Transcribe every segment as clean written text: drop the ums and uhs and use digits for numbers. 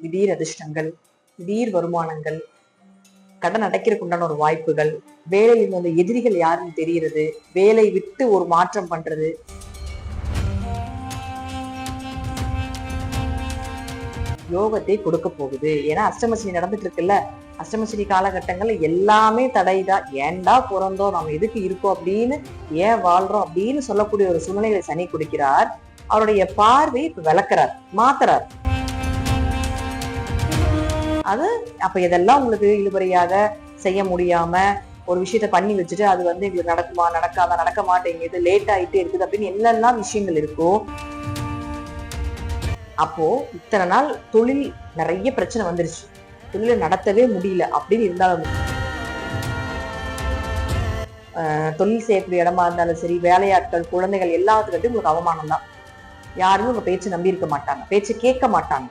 திடீர் அதிர்ஷ்டங்கள், திடீர் வருமானங்கள், கடன் அடைக்கிறதுக்கு உண்டான ஒரு வாய்ப்புகள், வேலையில் வந்து எதிரிகள் யாருன்னு தெரியறது, வேலை விட்டு ஒரு மாற்றம் பண்றது, யோகத்தை கொடுக்க போகுது. ஏன்னா அஷ்டமசனி நடந்துட்டு இருக்குல்ல, அஷ்டமசனி காலகட்டங்கள்ல எல்லாமே தடைதான். ஏன்டா பிறந்தோம், நம்ம எதுக்கு இருக்கோம் அப்படின்னு, ஏன் வாழ்றோம் அப்படின்னு சொல்லக்கூடிய ஒரு சூழ்நிலைகளை சனி கொடுக்கிறார். அவருடைய பார்வை இப்ப விளக்குறார், மாத்துறார். அது அப்ப இதெல்லாம் உங்களுக்கு இழுபறியாக செய்ய முடியாம ஒரு விஷயத்த பண்ணி வச்சுட்டு அது வந்து எங்களுக்கு நடக்குமா, நடக்காம, நடக்க மாட்டேங்குது, லேட் ஆயிட்டே இருக்குது அப்படின்னு என்னெல்லாம் விஷயங்கள் இருக்கோ, அப்போ இத்தனை நாள் தொழில் நிறைய பிரச்சனை வந்துருச்சு, தொழில நடத்தவே முடியல அப்படின்னு இருந்தாலும், தொழில் செய்யக்கூடிய இடமா இருந்தாலும் சரி, வேலையாட்கள், குழந்தைகள் எல்லாத்துக்கிட்டையும் உங்களுக்கு அவமானம் தான். யாருமே உங்க பேச்சு நம்பி இருக்க மாட்டாங்க, பேச்சு கேட்க மாட்டாங்க.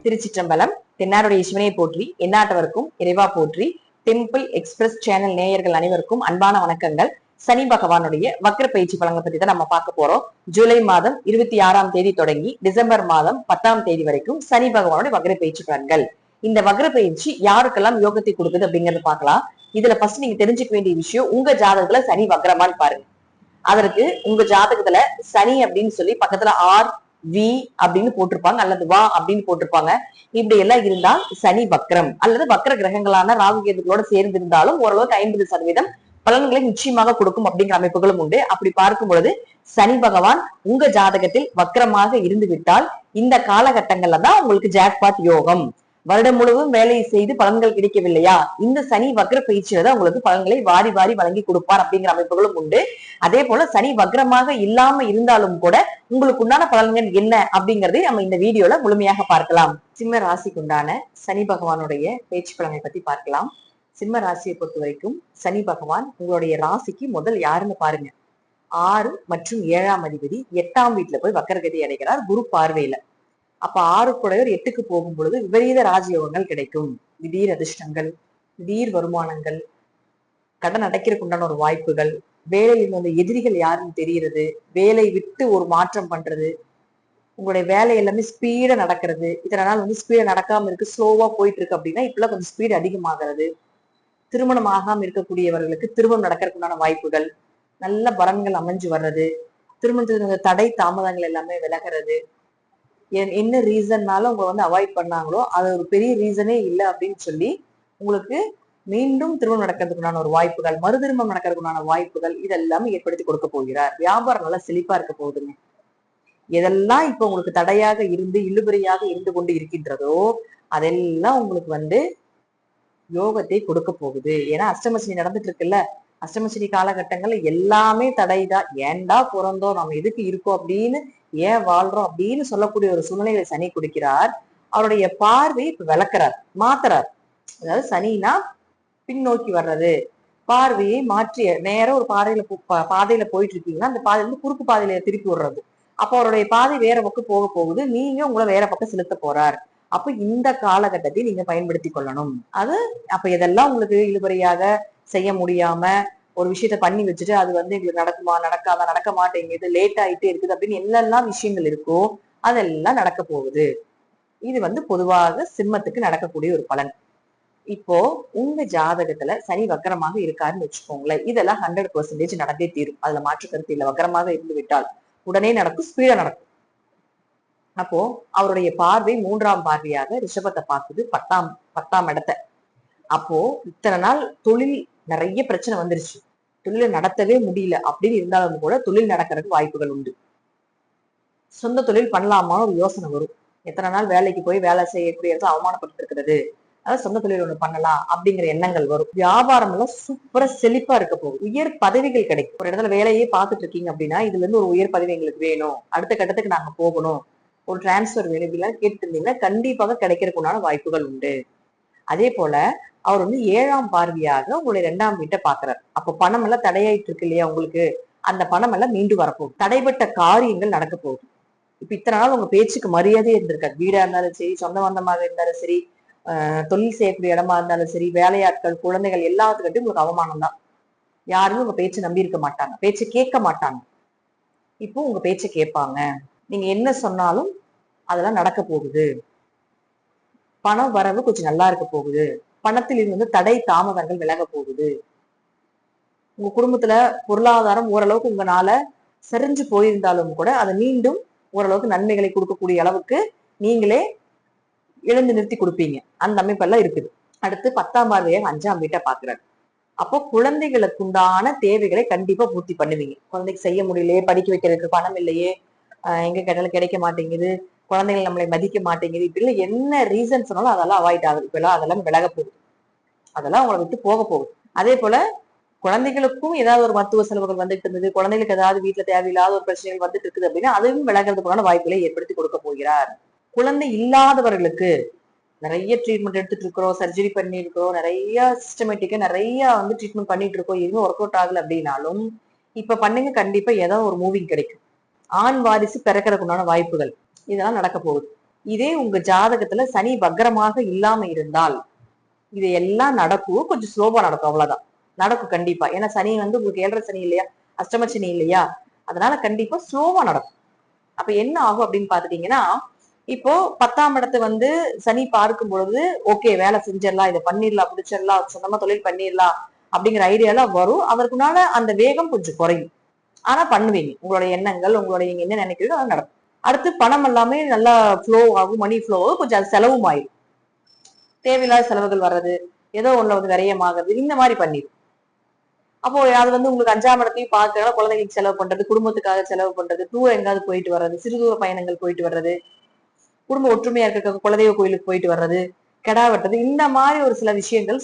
திருச்சிற்றம்பலம். தென்னாருடைய சிவனை போற்றி, எந்நாட்டவருக்கும் இறைவா போற்றி. டெம்பிள் எக்ஸ்பிரஸ் சேனல் நேயர்கள் அனைவருக்கும் அன்பான வணக்கங்கள். சனி பகவானுடைய வக்ர பயிற்சி பலன்களை பத்தி தான் நம்ம பார்க்க போறோம். ஜூலை மாதம் 26ஆம் தேதி தொடங்கி டிசம்பர் மாதம் 10ஆம் தேதி வரைக்கும் சனி பகவானுடைய வக்ர பயிற்சி பலன்கள். இந்த வக்ர பயிற்சி யாருக்கெல்லாம் யோகத்தை கொடுக்குது அப்படிங்கறத பார்க்கலாம். இதுல ஃபர்ஸ்ட் நீங்க தெரிஞ்சுக்க வேண்டிய விஷயம், உங்க ஜாதகத்துல சனி வக்ரமான்னு பாருங்க. அதற்கு உங்க ஜாதகத்துல சனி அப்படின்னு சொல்லி பக்கத்துல ஆர் வி அப்படின்னு போட்டிருப்பாங்க, அல்லது வா அப்படின்னு போட்டிருப்பாங்க. இப்படி எல்லாம் இருந்தால் சனி வக்ரம் அல்லது வக்ர கிரகங்களான ராகு கேதுகளோட சேர்ந்து இருந்தாலும் ஓரளவுக்கு 50% பலன்களை நிச்சயமாக கொடுக்கும் அப்படிங்கிற அமைப்புகளும் உண்டு. அப்படி பார்க்கும் பொழுது சனி பகவான் உங்க ஜாதகத்தில் வக்ரமாக இருந்து விட்டால் இந்த காலகட்டங்கள்ல தான் உங்களுக்கு ஜாக்பாட் யோகம். வருடம் முழுவதும் வேலை செய்து பலன்கள் கிடைக்கவில்லையா, இந்த சனி வக்ர பயிற்சியில தான் உங்களுக்கு பலன்களை வாரி வாரி வழங்கி கொடுப்பார் அப்படிங்கிற அமைப்புகளும் உண்டு. அதே போல சனி வக்ரமாக இல்லாம இருந்தாலும் கூட உங்களுக்கு உண்டான பலன்கள் என்ன அப்படிங்கறதை நம்ம இந்த வீடியோல முழுமையாக பார்க்கலாம். சிம்ம ராசிக்கு உண்டான சனி பகவானுடைய பேச்சு பலனை பத்தி பார்க்கலாம். சிம்ம ராசியை பொறுத்த வரைக்கும் சனி பகவான் உங்களுடைய ராசிக்கு முதல் யாருன்னு பாருங்க. 6 மற்றும் 7ஆம் அதிபதி 8ஆம் வீட்டுல போய் வக்கரகதி அடைகிறார் குரு பார்வையில. அப்ப 6 கூடையோர் 8க்கு போகும் பொழுது விபரீத ராஜயோகங்கள் கிடைக்கும். திடீர் அதிர்ஷ்டங்கள், திடீர் வருமானங்கள், கடன் அடைக்கிறதுக்கு உண்டான ஒரு வாய்ப்புகள், வேலையில் வந்து எதிரிகள் யாருன்னு தெரியறது, வேலை விட்டு ஒரு மாற்றம் பண்றது, உங்களுடைய வேலை எல்லாமே ஸ்பீடா நடக்கிறது. இத்தனை நாள் வந்து ஸ்பீடா நடக்காம இருக்கு, ஸ்லோவா போயிட்டு இருக்கு அப்படின்னா இப்பெல்லாம் கொஞ்சம் ஸ்பீடு அதிகமாகிறது. திருமணம் ஆகாம இருக்கக்கூடியவர்களுக்கு திருமணம் நடக்கிறதுக்கு உண்டான வாய்ப்புகள், நல்ல பலன்கள் அமைஞ்சு வர்றது, திருமணத்துக்கு தடை தாமதங்கள் எல்லாமே விலகிறது. என்ன ரீசன்னால உங்களை வந்து அவாய்ட் பண்ணாங்களோ அது ஒரு பெரிய ரீசனே இல்லை அப்படின்னு சொல்லி உங்களுக்கு மீண்டும் திருமணம் நடக்கிறதுக்குண்டான ஒரு வாய்ப்புகள், மறு திருமணம் நடக்கிறதுக்குண்டான வாய்ப்புகள் இதெல்லாமே ஏற்படுத்தி கொடுக்க போகிறார். வியாபாரம் நல்லா செழிப்பா இருக்க போகுதுங்க. எதெல்லாம் இப்ப உங்களுக்கு தடையாக இருந்து இழுபறியாக இருந்து கொண்டு இருக்கின்றதோ அதெல்லாம் உங்களுக்கு வந்து யோகத்தை கொடுக்க போகுது. ஏன்னா அஷ்டமசனி நடந்துட்டு இருக்குல்ல, அஷ்டமசனி காலகட்டங்கள்ல எல்லாமே தடைதான். ஏன்டா பிறந்தோம், நம்ம எதுக்கு இருக்கோம் அப்படின்னு, ஏன் வாழ்றோம் அப்படின்னு சொல்லக்கூடிய ஒரு சூழ்நிலைகளை சனி கொடுக்கிறார். அவருடைய பார்வை இப்ப விளக்குறார், மாத்துறார். அதாவது சனினா பின்னோக்கி வர்றது, பார்வையை மாற்றி நேரம் ஒரு பாதையில போயிட்டு இருக்கீங்கன்னா அந்த பாதையில இருந்து குறுக்கு பாதையில திருப்பி விடுறது. அப்ப அவருடைய பாதை வேற பக்கம் போக போகுது, நீங்க உங்களை வேற பக்கம் செலுத்த போறார். அப்ப இந்த காலகட்டத்தை நீங்க பயன்படுத்தி கொள்ளணும். அது அப்ப இதெல்லாம் உங்களுக்கு இழுபறியாக செய்ய முடியாம ஒரு விஷயத்த பண்ணி வச்சுட்டு அது வந்து எங்களுக்கு நடக்குமா, நடக்காம, நடக்க மாட்டேங்குது, லேட் ஆயிட்டே இருக்குது அப்படின்னு என்னெல்லாம் விஷயங்கள் இருக்கோ அதெல்லாம் நடக்க போகுது. இது வந்து பொதுவாக சிம்மத்துக்கு நடக்கக்கூடிய ஒரு பலன். இப்போ உங்க ஜாதகத்துல சனி வக்கரமாக இருக்காருன்னு வச்சுக்கோங்களேன், இதெல்லாம் 100% நடந்தே தீரும். அதுல மாற்று கருத்து இல்லை. வக்கரமாக இருந்து விட்டால் உடனே நடக்கும், ஸ்பீடா நடக்கும். அப்போ அவருடைய பார்வை 3ஆம் பார்வையாக ரிஷபத்தை பார்க்குது, 10ஆம் இடத்தை. அப்போ இத்தனை நாள் தொழில் நிறைய பிரச்சனை வந்துருச்சு, தொழிலை நடத்தவே முடியல அப்படின்னு இருந்தாலும் கூட தொழில் நடக்கிறதுக்கு வாய்ப்புகள் உண்டு. சொந்த தொழில் பண்ணலாமான்னு ஒரு யோசனை வரும். எத்தனை நாள் வேலைக்கு போய் வேலை செய்யக்கூடிய இடத்துல அவமானப்பட்டு இருக்கிறது, அதாவது சொந்த தொழில் ஒண்ணு பண்ணலாம் அப்படிங்கிற எண்ணங்கள் வரும். வியாபாரம் எல்லாம் சூப்பரா செழிப்பா இருக்க போகுது. உயர் பதவிகள் கிடைக்கும். ஒரு இடத்துல வேலையே பார்த்துட்டு இருக்கீங்க அப்படின்னா இதுல இருந்து ஒரு உயர் பதவி எங்களுக்கு வேணும், அடுத்த கட்டத்துக்கு நாங்க போகணும், ஒரு டிரான்ஸ்பர் வேணும் இப்படிலாம் கேட்டுருந்தீங்கன்னா கண்டிப்பாக கிடைக்கிறதுக்குண்டான வாய்ப்புகள் உண்டு. அதே போல அவர் வந்து 7ஆம் பார்வையாக உங்களுடைய 2ஆம் வீட்டை பாக்குறாரு. அப்ப பணம் எல்லாம் தடையாயிட்டு இருக்கு இல்லையா உங்களுக்கு, அந்த பணம் எல்லாம் மீண்டும் வரப்போகுது. தடைப்பட்ட காரியங்கள் நடக்க போகுது. இப்ப இத்தனை நாள் உங்க பேச்சுக்கு மரியாதையே இருந்திருக்காது. வீடா இருந்தாலும் சரி, சொந்த பந்தமாக இருந்தாலும் சரி, தொழில் செய்யக்கூடிய இடமா இருந்தாலும் சரி, வேலையாட்கள், குழந்தைகள் எல்லாத்துக்கிட்டையும் உங்களுக்கு அவமானம் தான். யாருமே உங்க பேச்சை நம்பி இருக்க மாட்டாங்க, பேச்சை கேட்க மாட்டாங்க. இப்போ உங்க பேச்சை கேட்பாங்க. நீங்க என்ன சொன்னாலும் அதெல்லாம் நடக்க போகுது. பணம் வரவு கொஞ்சம் நல்லா இருக்க போகுது. பணத்தில் இருந்து தடை தாமதங்கள் விலக போகுது. உங்க குடும்பத்துல பொருளாதாரம் ஓரளவுக்கு உங்களால சரிஞ்சு போயிருந்தாலும் கூட அதை மீண்டும் ஓரளவுக்கு நன்மைகளை கொடுக்கக்கூடிய அளவுக்கு நீங்களே எழுந்து நிறுத்தி கொடுப்பீங்க. அந்த அமைப்பெல்லாம் இருக்குது. அடுத்து 10ஆம் பார்வையாக 5ஆம் வீட்டை பாக்குறாரு. அப்போ குழந்தைகளுக்கு உண்டான தேவைகளை கண்டிப்பா பூர்த்தி பண்ணுவீங்க. குழந்தைக்கு செய்ய முடியலையே, படிக்க வைக்கிறதுக்கு பணம் இல்லையே, எங்க கேட்டாலும் கிடைக்க மாட்டேங்குது, குழந்தைகள் நம்மளை மதிக்க மாட்டேங்குது, இப்படி என்ன ரீசன் சொன்னாலும் அதெல்லாம் அவாய்ட் ஆகுது. இப்பெல்லாம் அதெல்லாம் விலக போகுது. அதெல்லாம் உங்களை விட்டு போக போகுது. அதே போல குழந்தைகளுக்கும் ஏதாவது ஒரு மருத்துவ செலவுகள் வந்துட்டு இருந்தது, குழந்தைகளுக்கு ஏதாவது வீட்டுல தேவையில்லாத ஒரு பிரச்சனைகள் வந்துட்டு இருக்குது அப்படின்னா அதுவும் விலகிறதுக்கான வாய்ப்புகளை ஏற்படுத்தி கொடுக்க போகிறார். குழந்தை இல்லாதவர்களுக்கு நிறைய ட்ரீட்மெண்ட் எடுத்துட்டு இருக்கிறோம், சர்ஜரி பண்ணிருக்கிறோம், நிறைய சிஸ்டமேட்டிக்கா நிறைய ட்ரீட்மெண்ட் பண்ணிட்டு இருக்கோம், எதுவும் ஒர்க் அவுட் ஆகல அப்படின்னாலும் இப்ப பண்ணுங்க, கண்டிப்பா ஏதாவது ஒரு மூவிங் கிடைக்கும். ஆண் வாரிசு பிறக்கிறதுக்குண்டான வாய்ப்புகள் இதெல்லாம் நடக்க போகுது. இதே உங்க ஜாதகத்துல சனி வக்ரமாக இல்லாம இருந்தால் இதையெல்லாம் நடக்கும், கொஞ்சம் ஸ்லோவா நடக்கும், அவ்வளவுதான். நடக்கும் கண்டிப்பா. ஏன்னா சனி உங்களுக்கு 7.5 சனி இல்லையா, அஷ்டம சனி இல்லையா, அதனால கண்டிப்பா ஸ்லோவா நடக்கும். அப்ப என்ன ஆகும் அப்படின்னு பாத்துட்டீங்கன்னா, இப்போ 10ஆம் இடத்தை சனி பார்க்கும் பொழுது ஓகே வேலை செஞ்சிடலாம், இதை பண்ணிடலாம், பிடிச்சிடலாம், சொந்தமா தொழில் பண்ணிடலாம் அப்படிங்கிற ஐடியாலாம் வரும். அதற்குனால அந்த வேகம் கொஞ்சம் குறையும். ஆனா பண்ணுவீங்க. உங்களுடைய எண்ணங்கள், உங்களுடைய நீங்க என்ன நினைக்கிறீங்களோ அது நடக்கும். அடுத்து பணம் எல்லாமே நல்லா ஃப்ளோ ஆகும், மணி ஃப்ளோ ஆகும், கொஞ்சம் அது செலவும் ஆயிடும். தேவையில்லாத செலவுகள் வர்றது, ஏதோ ஒண்ணுல விரயமாகிறது, இந்த மாதிரி பண்ணிடும். அப்போ அது உங்களுக்கு 5ஆம் இடத்தையும் பார்க்கறதுனால குழந்தைகளுக்கு செலவு பண்றது, குடும்பத்துக்காக செலவு பண்றது, டூர் எங்காவது போயிட்டு வர்றது, சிறுதூர பயணங்கள் போயிட்டு வர்றது, குடும்ப ஒற்றுமையா இருக்க குலதெய்வ கோயிலுக்கு போயிட்டு வர்றது, கெடா வெட்டுறது, இந்த மாதிரி ஒரு சில விஷயங்கள்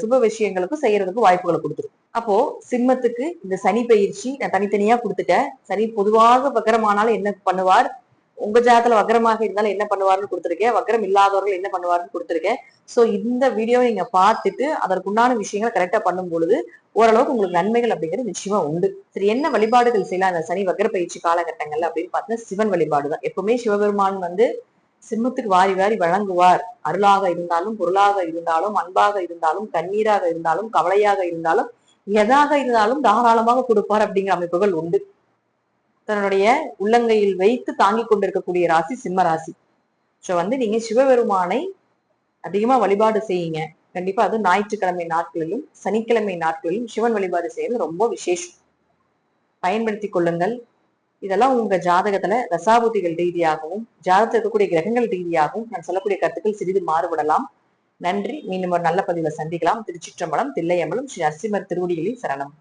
சுப விஷயங்களுக்கும் செய்யறதுக்கு வாய்ப்புகளை கொடுத்துரும். அப்போ சிம்மத்துக்கு இந்த சனி பயிற்சி நான் தனித்தனியா கொடுத்துட்டேன். சனி பொதுவாக வக்கரமானாலும் என்ன பண்ணுவார், உங்க ஜாதத்துல வக்கரமாக இருந்தாலும் என்ன பண்ணுவாருன்னு கொடுத்துருக்கேன், வக்கரம் இல்லாதவர்கள் என்ன பண்ணுவாருன்னு கொடுத்துருக்கேன். சோ இந்த வீடியோ நீங்க பார்த்துட்டு அதற்குண்டான விஷயங்களை கரெக்டா பண்ணும் பொழுது ஓரளவுக்கு உங்களுக்கு நன்மைகள் அப்படிங்கிறது நிச்சயமா உண்டு. சரி, என்ன வழிபாடுகள் செய்யலாம் அந்த சனி வக்கர பயிற்சி காலகட்டங்கள்ல அப்படின்னு பார்த்தீங்கன்னா சிவன் வழிபாடுதான். எப்பவுமே சிவபெருமான் சிம்மத்துக்கு வாரி வாரி வழங்குவார். அருளாக இருந்தாலும், பொருளாக இருந்தாலும், அன்பாக இருந்தாலும், கண்ணீராக இருந்தாலும், கவலையாக இருந்தாலும், எதாக இருந்தாலும் தாராளமாக கொடுப்பார் அப்படிங்கிற அமைப்புகள் உண்டு. தன்னுடைய உள்ளங்கையில் வைத்து தாங்கிக் கொண்டிருக்கக்கூடிய ராசி சிம்ம ராசி. சோ நீங்க சிவபெருமானை அதிகமா வழிபாடு செய்யுங்க. கண்டிப்பா அது ஞாயிற்றுக்கிழமை நாட்களிலும் சனிக்கிழமை நாட்களிலும் சிவன் வழிபாடு செய்யறது ரொம்ப விசேஷம். பயன்படுத்தி கொள்ளுங்கள். இதெல்லாம் உங்க ஜாதகத்துல ரசாபுத்திகள் ரீதியாகவும் ஜாதகத்தில் இருக்கக்கூடிய கிரகங்கள் ரீதியாகவும் நான் சொல்லக்கூடிய கருத்துக்கள் சிறிது மாறுபடலாம். நன்றி. மீண்டும் ஒரு நல்ல பதிவுல சந்திக்கலாம். திருச்சிற்றம்பலம், தில்லையம்பலம், ஸ்ரீ நரசிம்மர் திருவடிகளில் சரணம்.